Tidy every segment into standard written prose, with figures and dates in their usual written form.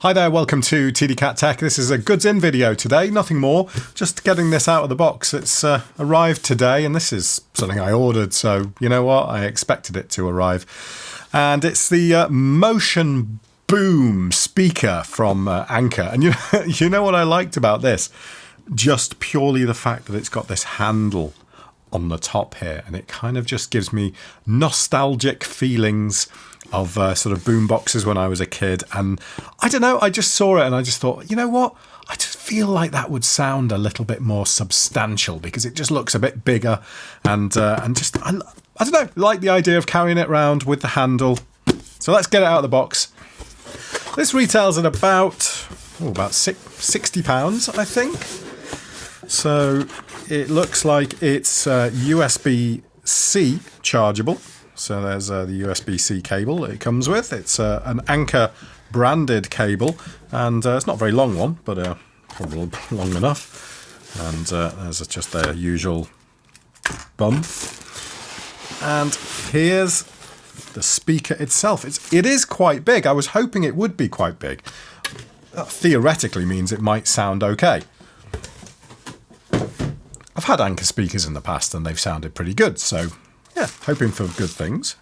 Hi there, welcome to TD Cat Tech. This is a goods in video today, nothing more, just getting this out of the box. It's arrived today, and this is something I ordered, so you know what, I expected it to arrive. And it's the Motion Boom speaker from Anker. And you know what I liked about this? Just purely the fact that it's got this handle on the top here, and it kind of just gives me nostalgic feelings of sort of boom boxes when I was a kid. And I don't know, I just saw it and I just thought, you know what, I just feel like that would sound a little bit more substantial because it just looks a bit bigger, and just I don't know, like the idea of carrying it around with the handle. So let's get it out of the box. This retails at about £60, I think. So it looks like it's USB-C chargeable. So there's the USB-C cable that it comes with. It's an Anker branded cable, and it's not a very long one, but probably long enough. And there's just their usual bum. And here's the speaker itself. It is quite big. I was hoping it would be quite big. That theoretically means it might sound okay. I've had Anker speakers in the past and they've sounded pretty good, so yeah, hoping for good things.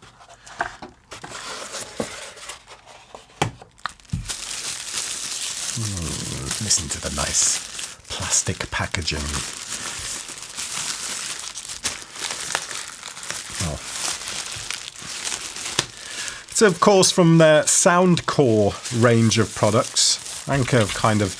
Listen to the nice plastic packaging. Oh. It's of course from their Soundcore range of products. Anker have kind of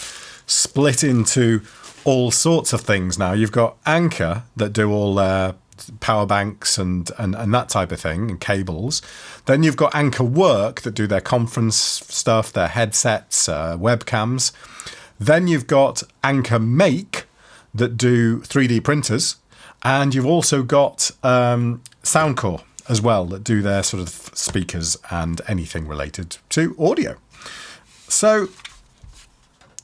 split into all sorts of things now. You've got Anker that do all their power banks and that type of thing, and cables. Then you've got Anker Work that do their conference stuff, their headsets, webcams. Then you've got Anker Make that do 3D printers. And you've also got Soundcore as well that do their sort of speakers and anything related to audio. So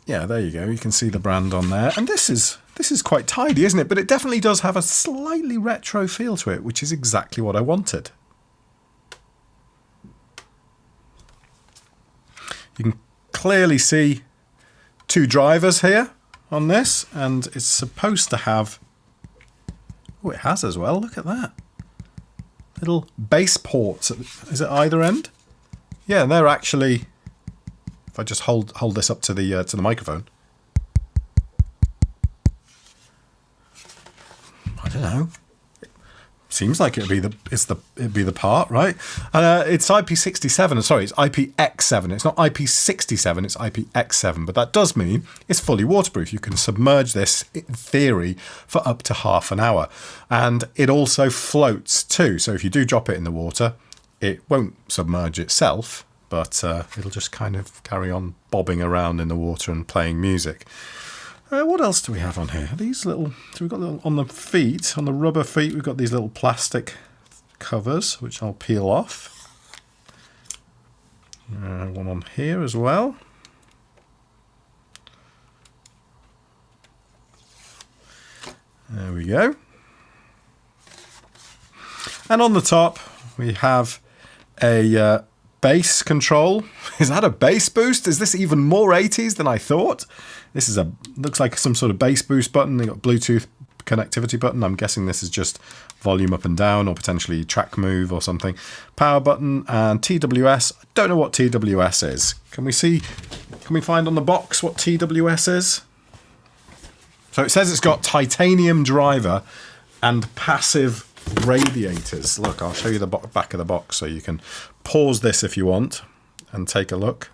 yeah, there you go. You can see the brand on there. And this is quite tidy, isn't it? But it definitely does have a slightly retro feel to it, which is exactly what I wanted. You can clearly see two drivers here on this, and it's supposed to have... Oh, it has as well. Look at that. Little bass ports. Is it either end? Yeah, and they're actually... If I just hold this up to the microphone. I don't know. Seems like it'd be the part, right? It's IP67. Sorry, it's IPX7. It's not IP67. It's IPX7. But that does mean it's fully waterproof. You can submerge this, in theory, for up to half an hour, and it also floats too. So if you do drop it in the water, it won't submerge itself, but it'll just kind of carry on bobbing around in the water and playing music. What else do we have on here? These little... So we've got little, on the feet, on the rubber feet, we've got these little plastic covers, which I'll peel off. One on here as well. There we go. And on the top, we have a... bass control. Is that a bass boost? Is this even more 80s than I thought? This is looks like some sort of bass boost button. They got Bluetooth connectivity button. I'm guessing this is just volume up and down, or potentially track move or something. Power button and TWS. I don't know what TWS is. Can we find on the box what TWS is? So it says it's got titanium driver and passive radiators. Look, I'll show you the back of the box so you can pause this if you want and take a look.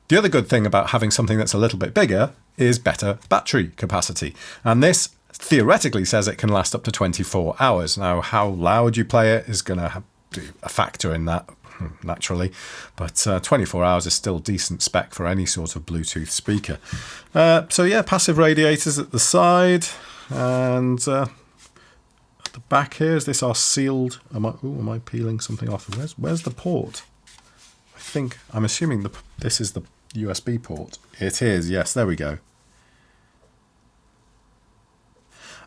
The other good thing about having something that's a little bit bigger is better battery capacity. And this theoretically says it can last up to 24 hours. Now, how loud you play it is going to be a factor in that, naturally. But 24 hours is still decent spec for any sort of Bluetooth speaker. So yeah, passive radiators at the side. And... the back here, is this our sealed... Am I peeling something off? Where's the port? I'm assuming this is the USB port. It is, yes, there we go.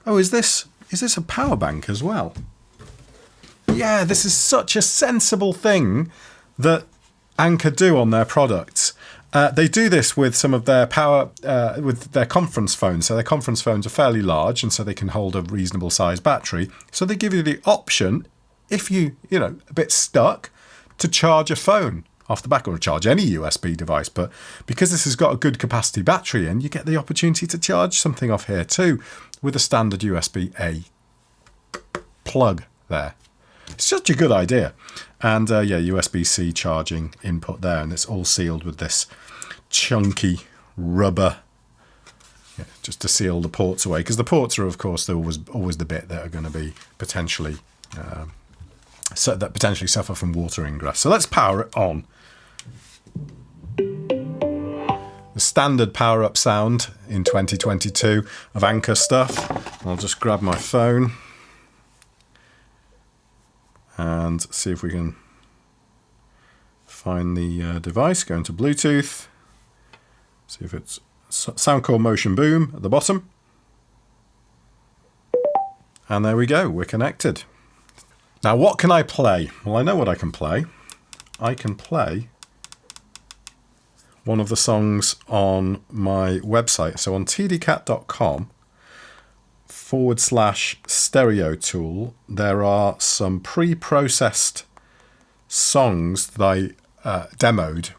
Oh, is this a power bank as well? Yeah, this is such a sensible thing that Anker do on their products. They do this with some of their with their conference phones. So their conference phones are fairly large, and so they can hold a reasonable size battery. So they give you the option, if you a bit stuck, to charge a phone off the back, or charge any USB device. But because this has got a good capacity battery in, you get the opportunity to charge something off here too, with a standard USB-A plug there. It's such a good idea. And USB-C charging input there, and it's all sealed with this chunky rubber, just to seal the ports away, because the ports are, of course, always the bit that are going to be potentially suffer from water ingress. So let's power it on. The standard power-up sound in 2022 of Anker stuff. I'll just grab my phone and see if we can find the device. Go into Bluetooth. See if it's Soundcore Motion Boom at the bottom. And there we go, we're connected. Now what can I play? Well, I know what I can play. I can play one of the songs on my website. So on tdcat.com/stereo tool, there are some pre-processed songs that I demoed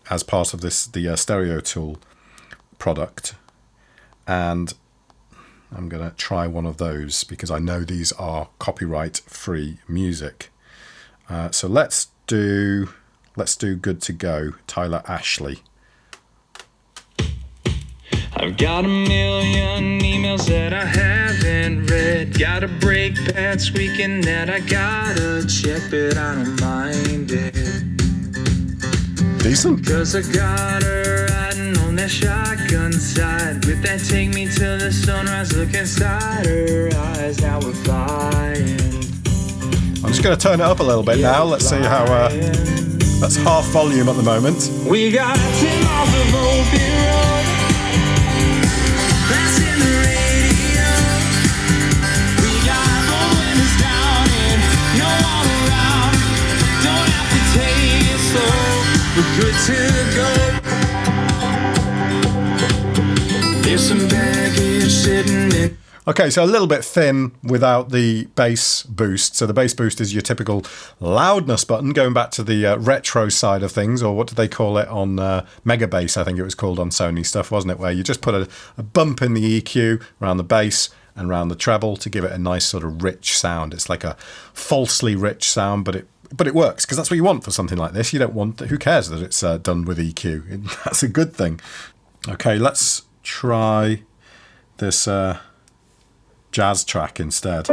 as part of the stereo tool product, and I'm going to try one of those because I know these are copyright free music. So let's do Good to Go, Tyler Ashley. I've got a million emails that I haven't read. Got a break past weekend that I gotta check, but I don't mind it. Decent. Cause I got her riding on that shotgun side, with that take me till the sunrise look inside her eyes. Now we're flying. I'm just going to turn it up a little bit now. Let's see how... that's half volume at the moment. We got 10 miles of open road. That's in the radio. We got the windows down and no one around. Don't have to take it slow. We're good to go. There's some baggage sitting in. Okay, so a little bit thin without the bass boost. So the bass boost is your typical loudness button, going back to the retro side of things, or what do they call it on Mega Bass, I think it was called on Sony stuff, wasn't it? Where you just put a bump in the EQ around the bass and around the treble to give it a nice sort of rich sound. It's like a falsely rich sound, but it works, because that's what you want for something like this. You don't want... Who cares that it's done with EQ? That's a good thing. Okay, let's try this... jazz track instead.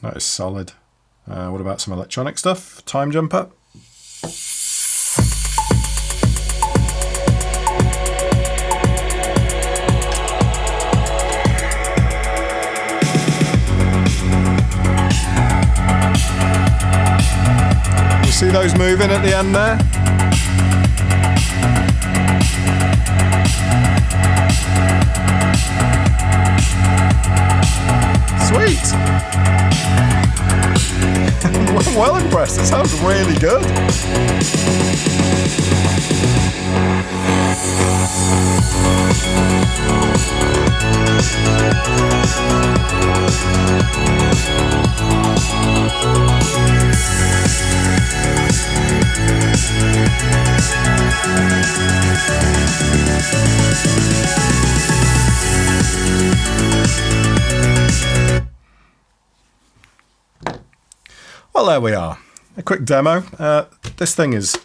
That is solid. What about some electronic stuff? Time jumper. You see those moving at the end there? Sweet! I'm well impressed. It sounds really good. Well, there we are. A quick demo. This thing is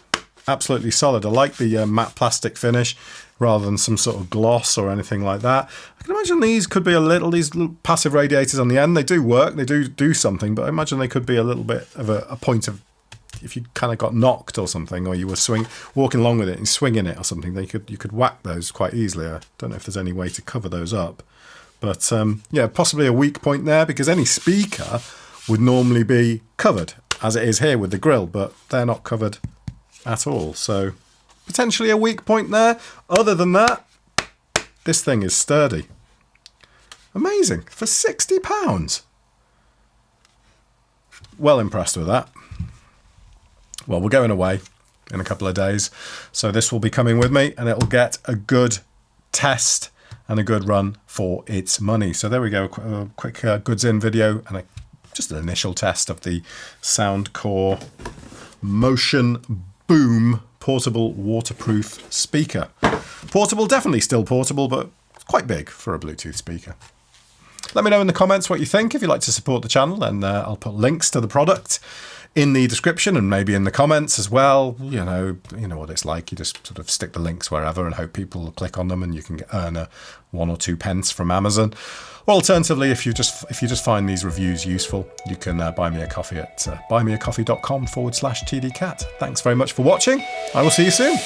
absolutely solid. I like the matte plastic finish rather than some sort of gloss or anything like that. I can imagine these could be these little passive radiators on the end. They do work, they do something, but I imagine they could be a little bit of a point of, if you kind of got knocked or something, or you were walking along with it and swinging it or something, you could whack those quite easily. I don't know if there's any way to cover those up. But yeah, possibly a weak point there, because any speaker would normally be covered, as it is here with the grill, but they're not covered at all. So potentially a weak point there. Other than that, this thing is sturdy. Amazing. For £60. Well impressed with that. Well, we're going away in a couple of days, so this will be coming with me, and it'll get a good test and a good run for its money. So there we go, a quick goods in video and just an initial test of the Soundcore Motion Boom portable waterproof speaker. Portable, definitely still portable, but quite big for a Bluetooth speaker. Let me know in the comments what you think. If you'd like to support the channel, and I'll put links to the product in the description and maybe in the comments as well. You know what it's like. You just sort of stick the links wherever and hope people will click on them, and you can earn 1 or 2 pence from Amazon. Or alternatively, if you just find these reviews useful, you can buy me a coffee at buymeacoffee.com/TDCat. Thanks very much for watching. I will see you soon.